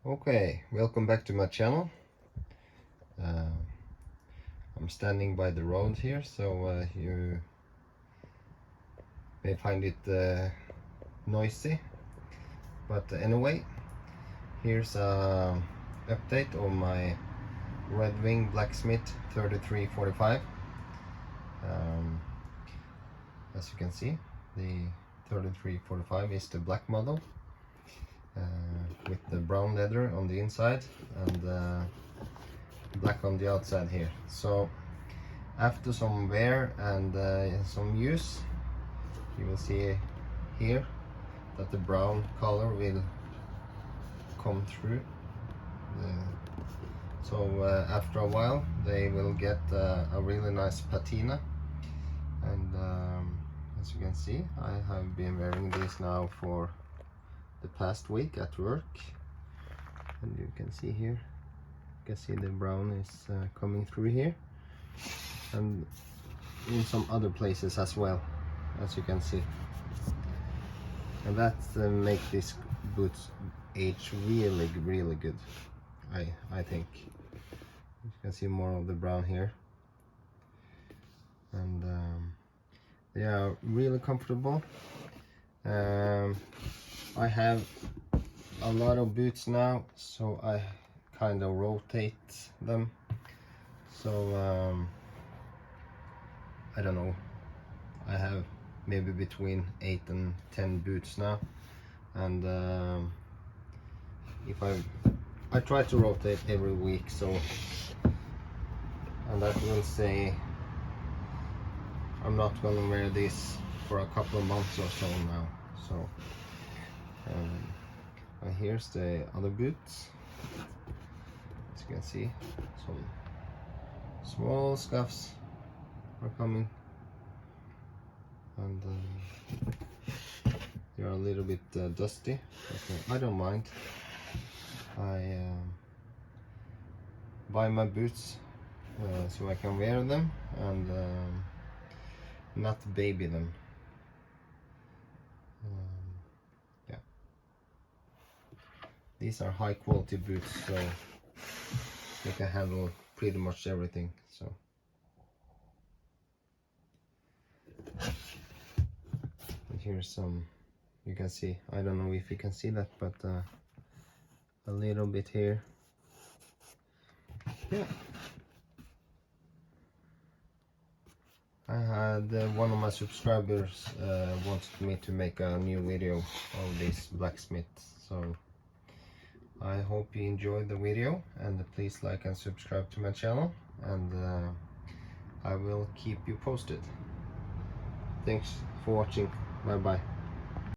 Okay, welcome back to my channel. I'm standing by the road here, so you may find it noisy, but anyway, here's a update on my Red Wing Blacksmith 3345. As you can see, the 3345 is the black model with the brown leather on the inside and black on the outside here. So after some wear and some use, you will see here that the brown color will come through. After a while they will get a really nice patina, and as you can see, I have been wearing this now for the past week at work, and you can see here, you can see the brown is coming through here and in some other places as well, as you can see, and that make this boots age really good. I think you can see more of the brown here, and they are really comfortable. I have a lot of boots now, so I kind of rotate them. So I don't know, I have maybe between 8 and 10 boots now, and if I try to rotate every week, so, and that will say I'm not gonna wear this for a couple of months or so now. So and here's the other boots. As you can see, some small scuffs are coming, and they are a little bit dusty, but I don't mind. I buy my boots so I can wear them and not baby them. Yeah, these are high quality boots, so they can handle pretty much everything. So and here's some, you can see, I don't know if you can see that, but a little bit here. Yeah, I had one of my subscribers wanted me to make a new video of this blacksmith, so I hope you enjoyed the video, and please like and subscribe to my channel, and I will keep you posted. Thanks for watching. Bye bye.